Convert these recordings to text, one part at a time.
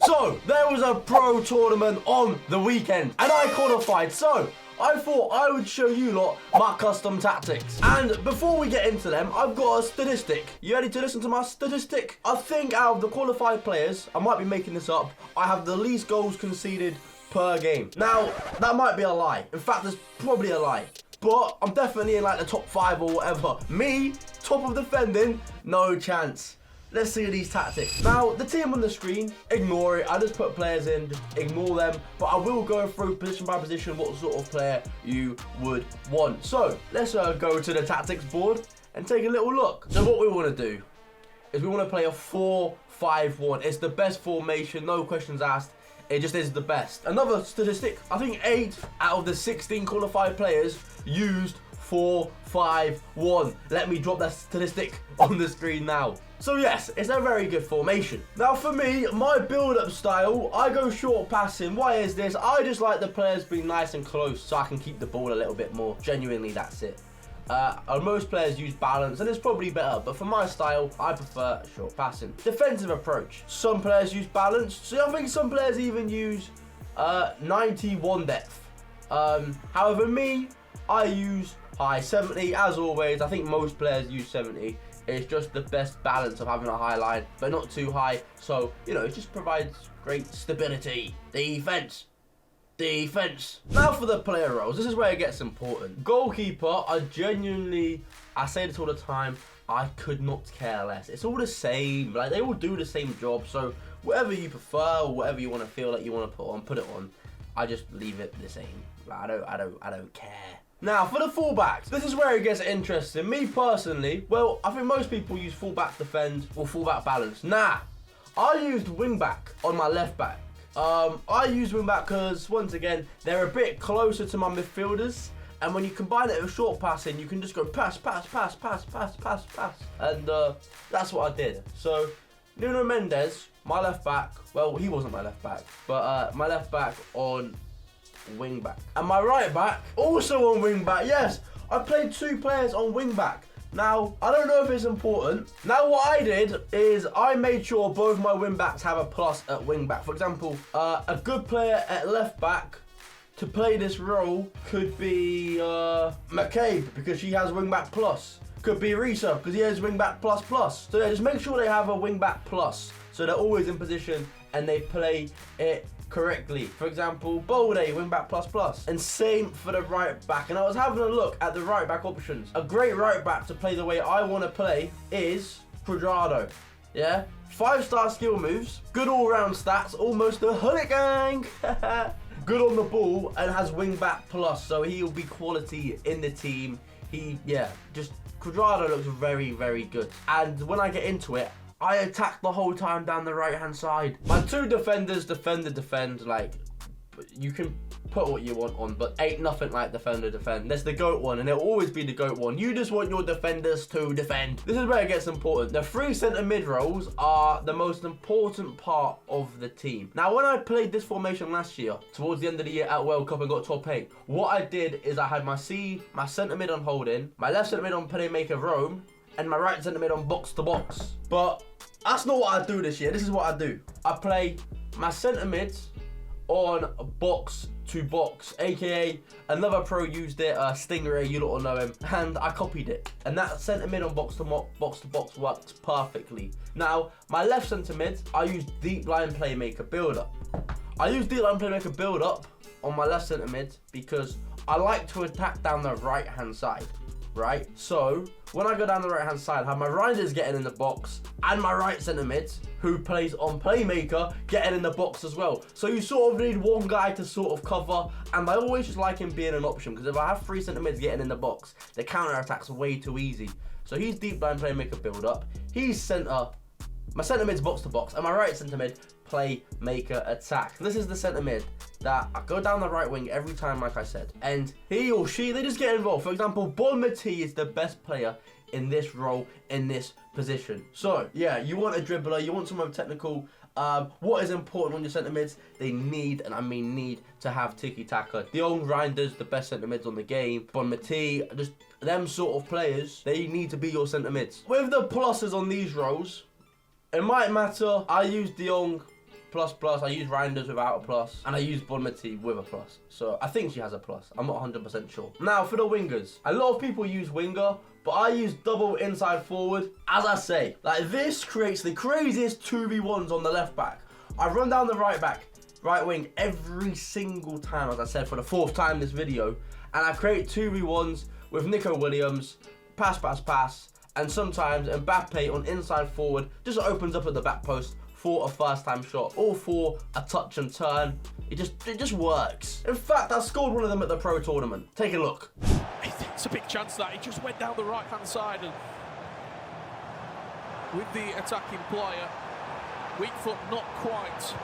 So, there was a pro tournament on the weekend, and I qualified. So, I thought I would show you lot my custom tactics. And before we get into them, I've got a statistic. You ready to listen to my statistic? I think out of the qualified players, I might be making this up, I have the least goals conceded per game. Now, that might be a lie. In fact, it's probably a lie. But I'm definitely in like the top 5 or whatever. Me, top of defending, no chance. Let's see these tactics. Now, the team on the screen, ignore it. I just put players in, ignore them. But I will go through position by position what sort of player you would want. So, let's go to the tactics board and take a little look. So what we want to do is we want to play a 4-5-1. It's the best formation, no questions asked. It just is the best. Another statistic, I think 8 out of the 16 qualified players used 4-5-1. Let me drop that statistic on the screen now. So yes, it's a very good formation. Now for me, my build-up style, I go short passing. Why is this? I just like the players being nice and close so I can keep the ball a little bit more. Genuinely, that's it. Most players use balance, and it's probably better, but for my style, I prefer short passing. Defensive approach. Some players use balance, so I think some players even use 91 depth. However, me, I use high 70. As always, I think most players use 70. It's just the best balance of having a high line, but not too high. So, you know, it just provides great stability. Defense. Now for the player roles, this is where it gets important. Goalkeeper, I say this all the time, I could not care less. It's all the same, like they all do the same job. So whatever you prefer or whatever you want to feel like you want to put it on. I just leave it the same. Like, I don't care. Now for the fullbacks, this is where it gets interesting. Me personally, well, I think most people use fullback defend or fullback balance. Nah, I used wingback on my left back. I use wingback because, once again, they're a bit closer to my midfielders. And when you combine it with short passing, you can just go pass. And that's what I did. So, Nuno Mendes, my left back, well, he wasn't my left back, but my left back on wingback. And my right back, also on wingback. Yes, I played 2 players on wingback. Now, I don't know if it's important. Now, what I did is I made sure both my wing-backs have a plus at wing-back. For example, a good player at left-back to play this role could be McCabe, because she has wing-back plus. Could be Risa, because he has wing-back plus. So yeah, just make sure they have a wing-back plus. So they're always in position and they play it correctly. For example, Bolde, wing-back plus. And same for the right back. And I was having a look at the right back options. A great right back to play the way I want to play is Cuadrado. Yeah? 5-star skill moves, good all-round stats, almost a hooligan. Good on the ball and has wing-back plus. So he'll be quality in the team. Cuadrado looks very, very good. And when I get into it, I attack the whole time down the right-hand side. My 2 defenders defend. Like, you can put what you want on, but ain't nothing like defend. There's the GOAT one, and it'll always be the GOAT one. You just want your defenders to defend. This is where it gets important. The 3 centre mid roles are the most important part of the team. Now, when I played this formation last year, towards the end of the year at World Cup and got top 8, what I did is I had my centre mid on holding, my left centre mid on playmaker roam, and my right centre mid on box to box. But that's not what I do this year. This is what I do. I play my centre mids on box to box, aka another pro used it, Stingray, you lot all know him, and I copied it. And that centre mid on box to box works perfectly. Now, my left centre mid, I use deep line playmaker build-up. I use deep line playmaker build-up on my left centre mid because I like to attack down the right-hand side. Right, so when I go down the right hand side, I have my riders getting in the box and my right centre mid, who plays on playmaker, getting in the box as well. So you sort of need one guy to sort of cover, and I always just like him being an option, because if I have 3 centre mids getting in the box, the counter attack's way too easy. So he's deep line playmaker build up, he's my centre mid's box to box, and my right centre mid playmaker attack. This is the centre mid that I go down the right wing every time, like I said, and he or she, they just get involved. For example, Bonmati is the best player in this role, in this position. So yeah, you want a dribbler, you want someone technical. What is important on your centre mids? They need, and I mean need, to have tiki-taka. The old Reinders, the best centre mids on the game. Bonmati, just them sort of players, they need to be your centre mids. With the pluses on these roles, it might matter. I use De Jong plus plus. I use Reinders without a plus, and I use Bonmati with a plus. So I think she has a plus. I'm not 100% sure. Now for the wingers, a lot of people use winger, but I use double inside forward. As I say, like this creates the craziest 2v1s on the left back. I run down the right back, right wing every single time, as I said for the 4th time this video, and I create 2v1s with Nico Williams, pass, and sometimes Mbappe on inside forward just opens up at the back post for a first-time shot or for a touch and turn. It just works. In fact, I scored one of them at the Pro Tournament. Take a look. It's a big chance that he just went down the right-hand side and with the attacking player, weak foot not quite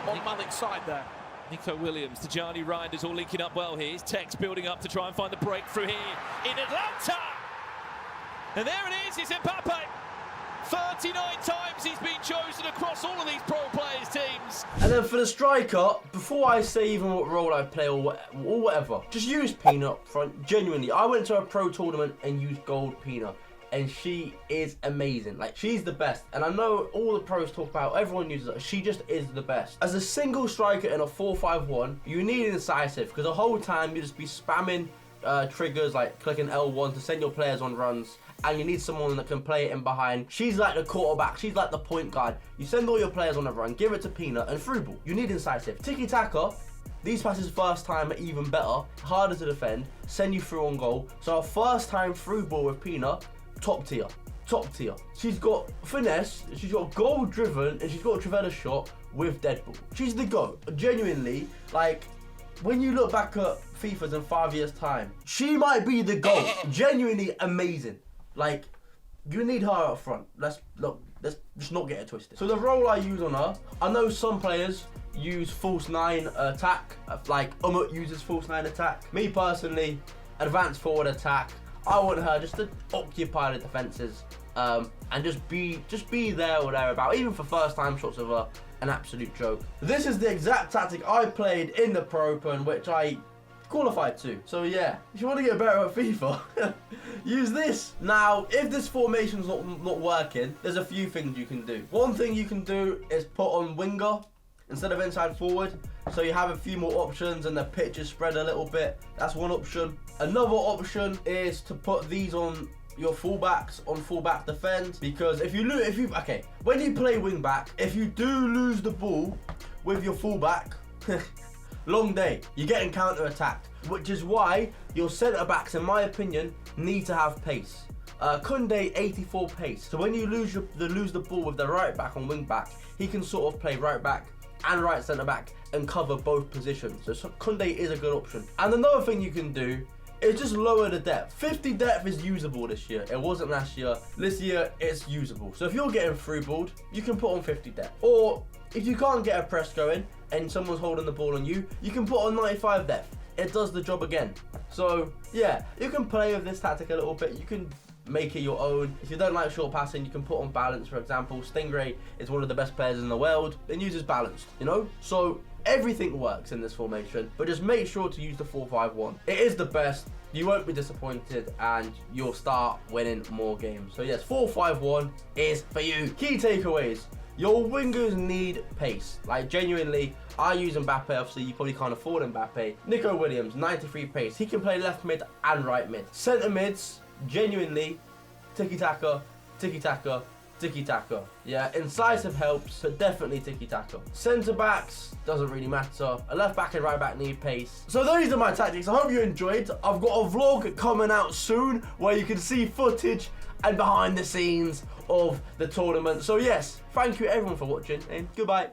on Malik's side there. Nico Williams, Tijani Reinders all linking up well here. TEKKZ building up to try and find the breakthrough here in Atlanta. And there it is, it's Mbappe. 39 times he's been chosen across all of these pro players' teams. And then for the striker, before I say even what role I play or whatever, just use Pina up front. Genuinely, I went to a pro tournament and used gold Pina, and she is amazing. Like, she's the best. And I know all the pros talk about, everyone uses her. She just is the best. As a single striker in a 4-5-1, you need incisive, because the whole time you just be spamming triggers like clicking L1 to send your players on runs, and you need someone that can play it in behind. She's like the quarterback, she's like the point guard. You send all your players on a run, give it to Pina and through ball. You need incisive. Tiki-taka, these passes first time are even better, harder to defend, send you through on goal. So a first time through ball with Pina, top tier. Top tier. She's got finesse, she's got goal driven, and she's got a Trivela shot with dead ball. She's the GOAT. Genuinely, like, when you look back at FIFA's in 5 years time, she might be the GOAT. Genuinely amazing. Like, you need her up front. Let's just not get it twisted. So the role I use on her, I know some players use false 9 attack, like Umut uses false 9 attack. Me personally, advanced forward attack. I want her just to occupy the defenses and just be there or thereabout. Even for first time shots of her, an absolute joke. This is the exact tactic I played in the Pro Open, which I qualified to. So yeah, if you want to get better at FIFA, use this. Now, if this formation's not working, there's a few things you can do. One thing you can do is put on winger instead of inside forward, so you have a few more options and the pitch is spread a little bit. That's one option. Another option is to put these on your fullbacks on fullback defend, because when you play wing back, if you do lose the ball with your fullback, long day, you're getting counter-attacked, which is why your centre-backs, in my opinion, need to have pace. Koundé, 84 pace. So when you lose the ball with the right back on wing back, he can sort of play right back and right centre-back and cover both positions. So Koundé is a good option. And another thing you can do is just lower the depth. 50 depth is usable this year. It wasn't last year. This year, it's usable. So if you're getting through balled, you can put on 50 depth. Or if you can't get a press going and someone's holding the ball on you, you can put on 95 depth. It does the job again. So yeah, you can play with this tactic a little bit. You can make it your own. If you don't like short passing, you can put on balance, for example. Stingray is one of the best players in the world and uses balanced, you know? So everything works in this formation, but just make sure to use the 4-5-1. It is the best. You won't be disappointed and you'll start winning more games. So yes, 4-5-1 is for you. Key takeaways. Your wingers need pace. Like, genuinely, I use Mbappe. Obviously, you probably can't afford Mbappe. Nico Williams, 93 pace. He can play left mid and right mid. Centre mids, genuinely, tiki-taka, tiki-taka, tiki-taka. Yeah, incisive helps, so definitely tiki-taka. Centre backs, doesn't really matter. A left back and right back need pace. So those are my tactics. I hope you enjoyed. I've got a vlog coming out soon where you can see footage and behind the scenes of the tournament. So yes, thank you everyone for watching and goodbye.